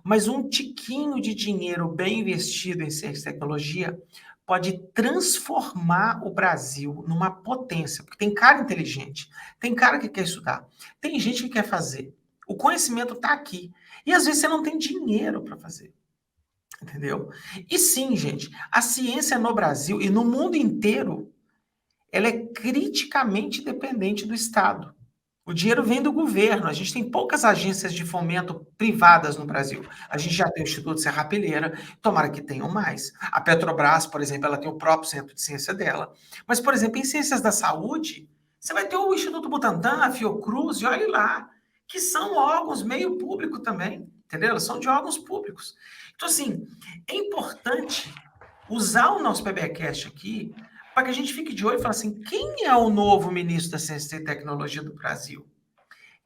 mas um tiquinho de dinheiro bem investido em ciência e tecnologia pode transformar o Brasil numa potência, porque tem cara inteligente, tem cara que quer estudar, tem gente que quer fazer. O conhecimento está aqui. E às vezes você não tem dinheiro para fazer. Entendeu? E sim, gente, a ciência no Brasil e no mundo inteiro ela é criticamente dependente do Estado. O dinheiro vem do governo. A gente tem poucas agências de fomento privadas no Brasil. A gente já tem o Instituto Serrapilheira, tomara que tenham mais. A Petrobras, por exemplo, ela tem o próprio centro de ciência dela. Mas, por exemplo, em ciências da saúde, você vai ter o Instituto Butantan, a Fiocruz, e olhe lá, que são órgãos meio público também, entendeu? Elas são de órgãos públicos. Então, assim, é importante usar o nosso PBcast aqui para que a gente fique de olho e fale assim, quem é o novo ministro da Ciência e Tecnologia do Brasil?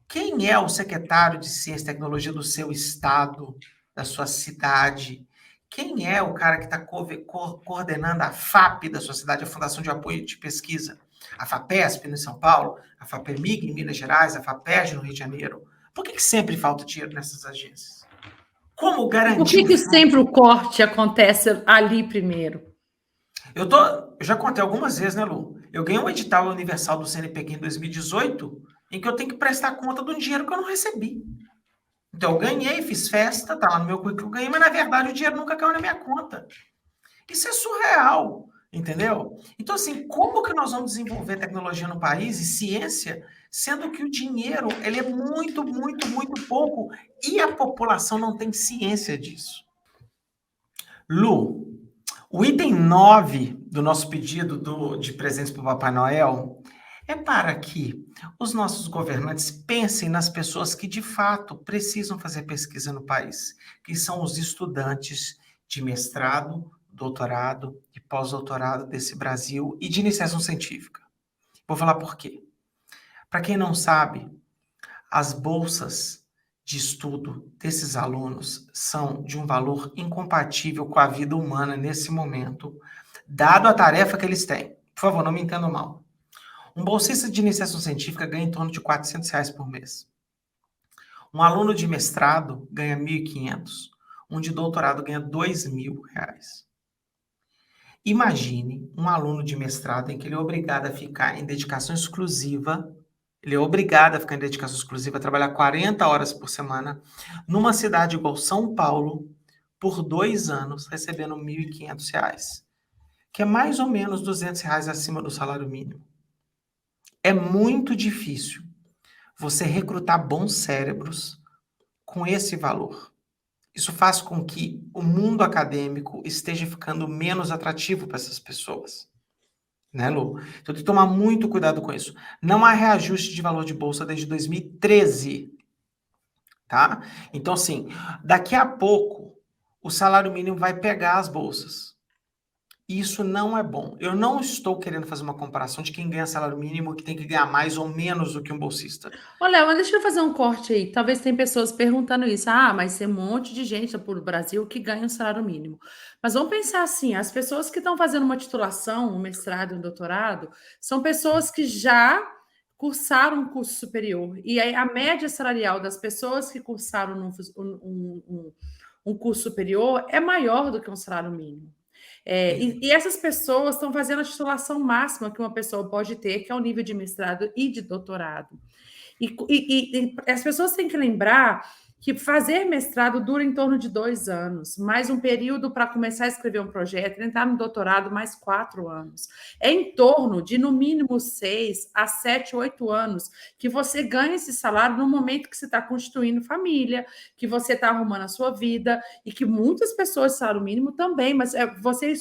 Quem é o secretário de Ciência e Tecnologia do seu estado, da sua cidade? Quem é o cara que está coordenando a FAP da sua cidade, a Fundação de Apoio de Pesquisa? A FAPESP, em São Paulo, a FAPEMIG, em Minas Gerais, a FAPERJ, no Rio de Janeiro. Por que sempre falta dinheiro nessas agências? Como garantir Por que sempre o corte acontece ali primeiro? Eu já contei algumas vezes, né, Lu? Eu ganhei um edital universal do CNPq em 2018, em que eu tenho que prestar conta do dinheiro que eu não recebi. Então, eu ganhei, fiz festa, tá lá no meu currículo, eu ganhei, mas na verdade o dinheiro nunca caiu na minha conta. Isso é surreal, entendeu? Então, assim, como que nós vamos desenvolver tecnologia no país e ciência, sendo que o dinheiro ele é muito, muito, muito pouco e a população não tem ciência disso? Lu, o item 9 do nosso pedido de presentes para o Papai Noel é para que os nossos governantes pensem nas pessoas que, de fato, precisam fazer pesquisa no país, que são os estudantes de mestrado, doutorado e pós-doutorado desse Brasil e de iniciação científica. Vou falar por quê. Para quem não sabe, as bolsas de estudo desses alunos são de um valor incompatível com a vida humana nesse momento, dado a tarefa que eles têm. Por favor, não me entendam mal. Um bolsista de iniciação científica ganha em torno de R$ 400 por mês. Um aluno de mestrado ganha 1.500. Um de doutorado ganha R$ 2.000. Imagine um aluno de mestrado em que ele é obrigado a ficar em dedicação exclusiva. Ele é obrigado a ficar em dedicação exclusiva, a trabalhar 40 horas por semana, numa cidade igual São Paulo, por 2 anos, recebendo R$ 1.500, que é mais ou menos R$ 200 acima do salário mínimo. É muito difícil você recrutar bons cérebros com esse valor. Isso faz com que o mundo acadêmico esteja ficando menos atrativo para essas pessoas. Né, Lu? Então tem que tomar muito cuidado com isso. Não há reajuste de valor de bolsa desde 2013. tá? Então, assim, daqui a pouco, o salário mínimo vai pegar as bolsas. Isso não é bom. Eu não estou querendo fazer uma comparação de quem ganha salário mínimo que tem que ganhar mais ou menos do que um bolsista. Ô, Léo, mas deixa eu fazer um corte aí. Talvez tem pessoas perguntando isso. Ah, mas tem um monte de gente por Brasil que ganha um salário mínimo. Mas vamos pensar assim: as pessoas que estão fazendo uma titulação, um mestrado, um doutorado, são pessoas que já cursaram um curso superior. E aí a média salarial das pessoas que cursaram um curso superior é maior do que um salário mínimo. E essas pessoas estão fazendo a titulação máxima que uma pessoa pode ter, que é o nível de mestrado e de doutorado. E as pessoas têm que lembrar que fazer mestrado dura em torno de 2 anos, mais um período para começar a escrever um projeto, entrar no doutorado, mais 4 anos. É em torno de, no mínimo, 6 a 7, 8 anos que você ganha esse salário no momento que você está constituindo família, que você está arrumando a sua vida, e que muitas pessoas de salário mínimo também, mas você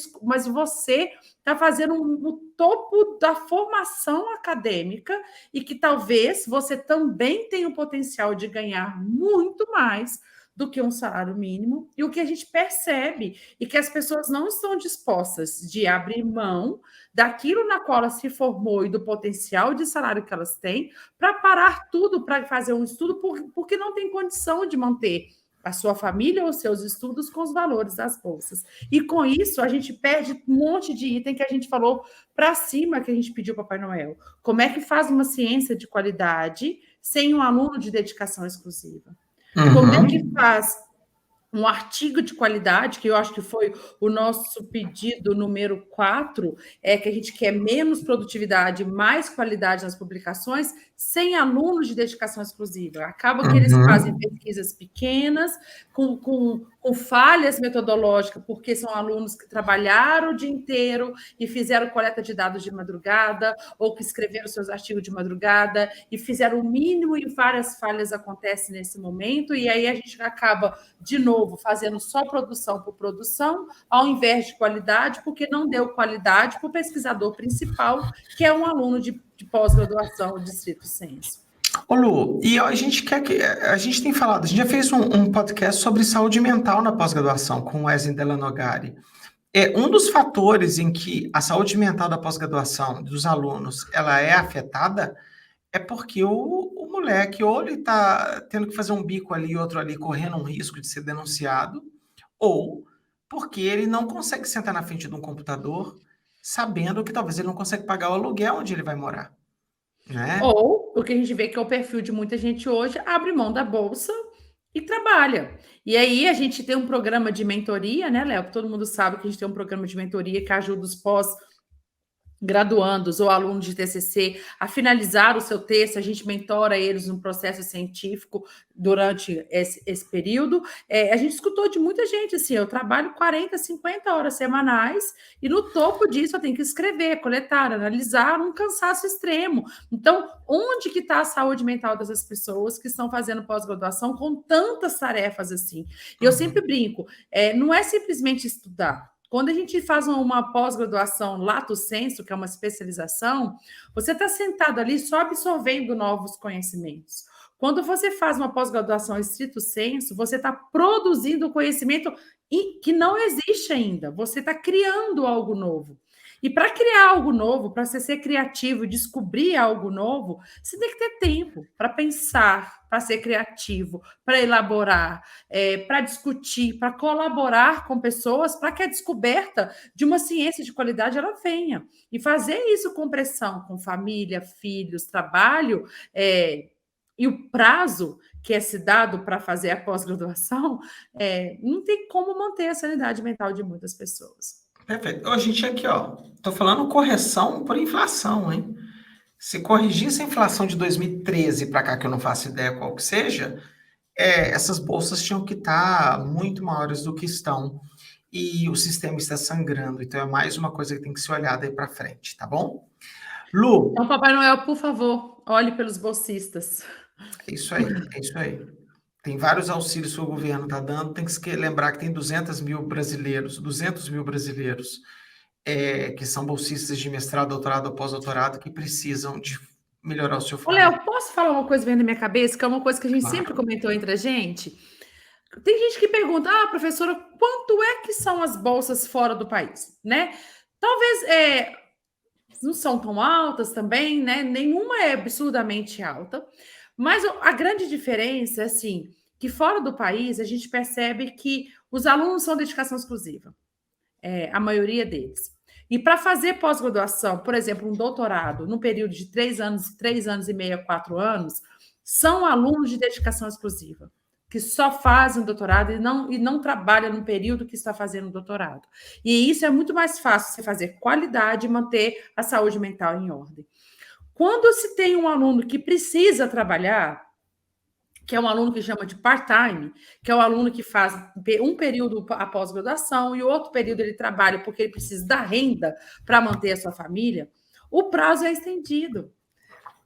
está fazendo o topo da formação acadêmica e que talvez você também tenha o potencial de ganhar muito mais do que um salário mínimo. E o que a gente percebe é que as pessoas não estão dispostas de abrir mão daquilo na qual ela se formou e do potencial de salário que elas têm para parar tudo para fazer um estudo porque não tem condição de manter a sua família ou seus estudos com os valores das bolsas. E com isso, a gente perde um monte de item que a gente falou para cima, que a gente pediu para o Papai Noel. Como é que faz uma ciência de qualidade sem um aluno de dedicação exclusiva? Como é que faz um artigo de qualidade, que eu acho que foi o nosso pedido número 4, que a gente quer menos produtividade, mais qualidade nas publicações, sem alunos de dedicação exclusiva. Acaba que eles fazem pesquisas pequenas, com falhas metodológicas, porque são alunos que trabalharam o dia inteiro e fizeram coleta de dados de madrugada, ou que escreveram seus artigos de madrugada e fizeram o mínimo, e várias falhas acontecem nesse momento, e aí a gente acaba, de novo, fazendo só produção por produção, ao invés de qualidade, porque não deu qualidade para o pesquisador principal, que é um aluno de pós-graduação de stricto sensu. Ô Lu, e a gente quer que. A gente tem falado, a gente já fez um podcast sobre saúde mental na pós-graduação com o Wesley Delanogari. Um dos fatores em que a saúde mental da pós-graduação dos alunos ela é afetada é porque o moleque, ou ele está tendo que fazer um bico ali e outro ali, correndo um risco de ser denunciado, ou porque ele não consegue sentar na frente de um computador sabendo que talvez ele não consegue pagar o aluguel onde ele vai morar, né? Ou o que a gente vê que é o perfil de muita gente hoje, abre mão da bolsa e trabalha. E aí a gente tem um programa de mentoria, né, Léo? Todo mundo sabe que a gente tem um programa de mentoria que ajuda os graduandos ou alunos de TCC a finalizar o seu texto, a gente mentora eles no processo científico durante esse período. A gente escutou de muita gente assim, eu trabalho 40, 50 horas semanais e no topo disso eu tenho que escrever, coletar, analisar, um cansaço extremo. Então, onde que está a saúde mental dessas pessoas que estão fazendo pós-graduação com tantas tarefas assim? E eu sempre brinco, não é simplesmente estudar. Quando a gente faz uma pós-graduação lato sensu, que é uma especialização, você está sentado ali só absorvendo novos conhecimentos. Quando você faz uma pós-graduação estrito sensu, você está produzindo conhecimento que não existe ainda. Você está criando algo novo. E para criar algo novo, para você ser criativo e descobrir algo novo, você tem que ter tempo para pensar, para ser criativo, para elaborar, para discutir, para colaborar com pessoas, para que a descoberta de uma ciência de qualidade ela venha. E fazer isso com pressão, com família, filhos, trabalho, e o prazo que é se dado para fazer a pós-graduação, não tem como manter a sanidade mental de muitas pessoas. Perfeito. A gente aqui, ó, tô falando correção por inflação, hein? Se corrigisse a inflação de 2013 para cá, que eu não faço ideia qual que seja, essas bolsas tinham que estar muito maiores do que estão. E o sistema está sangrando. Então, é mais uma coisa que tem que ser olhada aí para frente, tá bom? Lu. Então, Papai Noel, por favor, olhe pelos bolsistas. É isso aí, é isso aí. Tem vários auxílios que o governo está dando, tem que lembrar que tem 200 mil brasileiros que são bolsistas de mestrado, doutorado ou pós-doutorado, que precisam de melhorar o seu Ô, fôlego. Léo, posso falar uma coisa que vem na minha cabeça, que é uma coisa que a gente sempre Claro. comentou entre a gente? Tem gente que pergunta, professora, quanto é que são as bolsas fora do país, né? Talvez não são tão altas também, né? Nenhuma é absurdamente alta, mas a grande diferença é assim, que fora do país a gente percebe que os alunos são dedicação exclusiva, a maioria deles. E para fazer pós-graduação, por exemplo, um doutorado, no período de 3 anos e meio a 4 anos, são alunos de dedicação exclusiva, que só fazem doutorado e não trabalham no período que está fazendo o doutorado. E isso é muito mais fácil você fazer qualidade e manter a saúde mental em ordem. Quando se tem um aluno que precisa trabalhar, que é um aluno que chama de part-time, que é o aluno que faz um período após graduação e o outro período ele trabalha porque ele precisa da renda para manter a sua família, o prazo é estendido.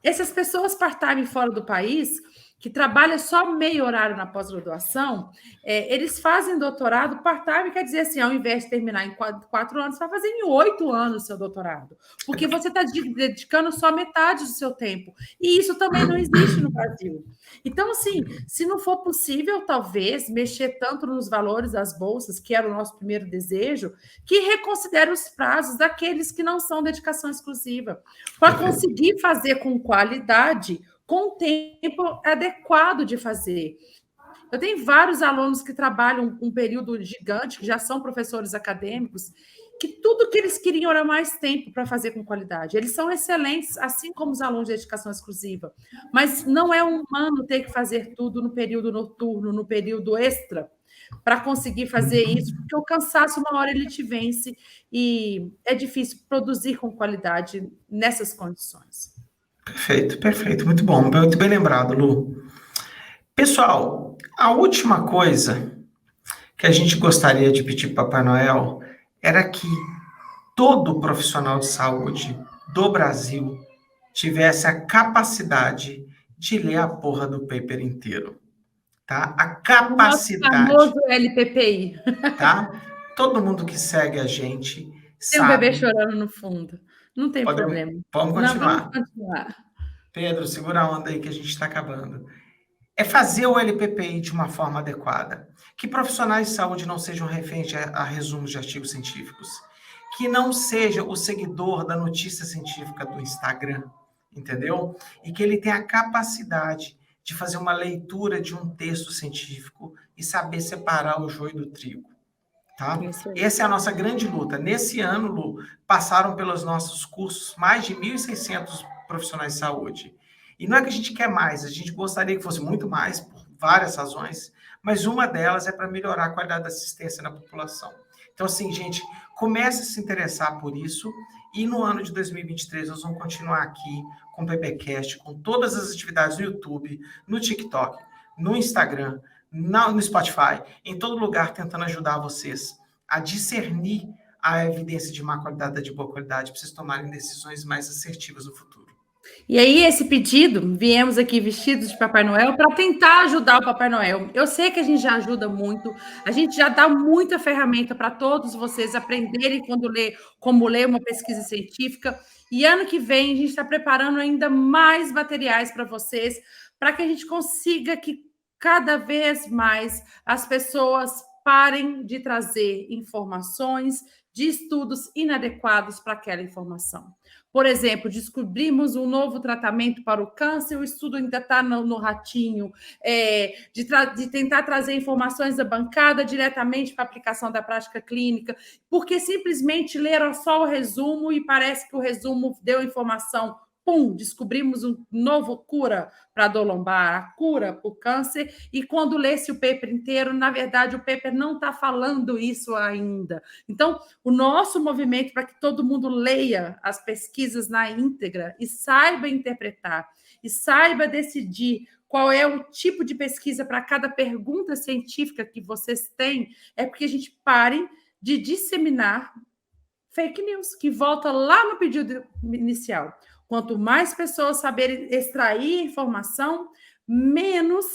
Essas pessoas part-time fora do país, que trabalham só meio horário na pós-graduação, eles fazem doutorado part-time, quer dizer assim, ao invés de terminar em 4 anos, você vai fazer em 8 anos o seu doutorado, porque você está dedicando só metade do seu tempo. E isso também não existe no Brasil. Então, assim, se não for possível, talvez, mexer tanto nos valores das bolsas, que era o nosso primeiro desejo, que reconsidere os prazos daqueles que não são dedicação exclusiva, para conseguir fazer com qualidade, com o tempo adequado de fazer. Eu tenho vários alunos que trabalham um período gigante, que já são professores acadêmicos, que tudo que eles queriam era mais tempo para fazer com qualidade. Eles são excelentes, assim como os alunos de dedicação exclusiva, mas não é humano ter que fazer tudo no período noturno, no período extra, para conseguir fazer isso, porque o cansaço, uma hora ele te vence, e é difícil produzir com qualidade nessas condições. Perfeito, perfeito. Muito bom. Muito bem lembrado, Lu. Pessoal, a última coisa que a gente gostaria de pedir para Papai Noel era que todo profissional de saúde do Brasil tivesse a capacidade de ler a porra do paper inteiro, tá? A capacidade. O nosso famoso LPPI. Tá? Todo mundo que segue a gente Tem um bebê sabe. chorando no fundo. Não tem problema. Vamos Não, vamos continuar. continuar. Pedro, segura a onda aí que a gente está acabando. É fazer o LPPI de uma forma adequada. Que profissionais de saúde não sejam reféns a resumos de artigos científicos. Que não seja o seguidor da notícia científica do Instagram, entendeu? E que ele tenha a capacidade de fazer uma leitura de um texto científico e saber separar o joio do trigo. Tá? Essa é a nossa grande luta. Nesse ano, Lu, passaram pelos nossos cursos mais de 1.600 profissionais de saúde. E não é que a gente quer mais, a gente gostaria que fosse muito mais, por várias razões, mas uma delas é para melhorar a qualidade da assistência na população. Então, assim, gente, comece a se interessar por isso, e no ano de 2023 nós vamos continuar aqui com o PPcast, com todas as atividades no YouTube, no TikTok, no Instagram, no Spotify, em todo lugar, tentando ajudar vocês a discernir a evidência de má qualidade da de boa qualidade, para vocês tomarem decisões mais assertivas no futuro. E aí, esse pedido, viemos aqui vestidos de Papai Noel para tentar ajudar o Papai Noel. Eu sei que a gente já ajuda muito, a gente já dá muita ferramenta para todos vocês aprenderem como ler uma pesquisa científica. E ano que vem a gente está preparando ainda mais materiais para vocês, para que a gente consiga que cada vez mais as pessoas parem de trazer informações de estudos inadequados para aquela informação. Por exemplo, descobrimos um novo tratamento para o câncer, o estudo ainda está no ratinho, de tentar trazer informações da bancada diretamente para a aplicação da prática clínica, porque simplesmente leram só o resumo e parece que o resumo deu informação. Pum, descobrimos um novo cura para a dor lombar, a cura para o câncer, e quando lê-se o paper inteiro, na verdade, o paper não está falando isso ainda. Então, o nosso movimento para que todo mundo leia as pesquisas na íntegra e saiba interpretar, e saiba decidir qual é o tipo de pesquisa para cada pergunta científica que vocês têm, é porque a gente pare de disseminar fake news, que volta lá no pedido inicial. Quanto mais pessoas saberem extrair informação, menos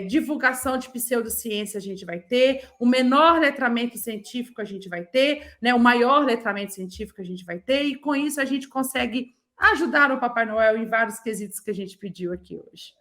divulgação de pseudociência a gente vai ter, o menor letramento científico a gente vai ter, né, o maior letramento científico a gente vai ter, e com isso a gente consegue ajudaram o Papai Noel em vários quesitos que a gente pediu aqui hoje.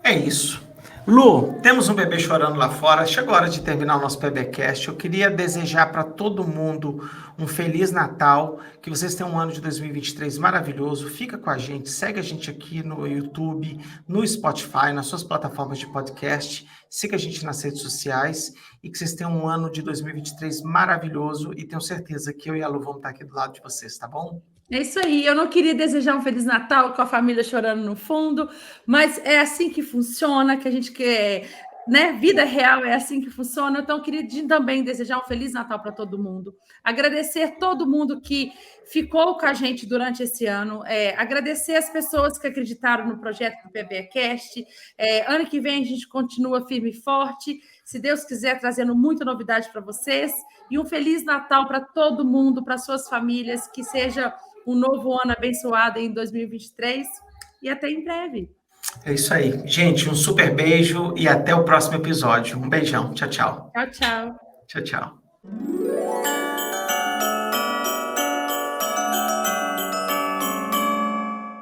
É isso. Lu, temos um bebê chorando lá fora. Chegou a hora de terminar o nosso PBcast. Eu queria desejar para todo mundo um Feliz Natal, que vocês tenham um ano de 2023 maravilhoso. Fica com a gente, segue a gente aqui no YouTube, no Spotify, nas suas plataformas de podcast. Siga a gente nas redes sociais e que vocês tenham um ano de 2023 maravilhoso e tenho certeza que eu e a Lu vamos estar aqui do lado de vocês, tá bom? É isso aí, eu não queria desejar um Feliz Natal com a família chorando no fundo, mas é assim que funciona, que a gente quer, né? Vida real é assim que funciona, então eu queria também desejar um Feliz Natal para todo mundo, agradecer todo mundo que ficou com a gente durante esse ano, agradecer as pessoas que acreditaram no projeto do PBcast, ano que vem a gente continua firme e forte, se Deus quiser, trazendo muita novidade para vocês, e um Feliz Natal para todo mundo, para suas famílias, que seja um novo ano abençoado em 2023 e até em breve. É isso aí. Gente, um super beijo e até o próximo episódio. Um beijão. Tchau, tchau. Tchau, tchau. Tchau, tchau.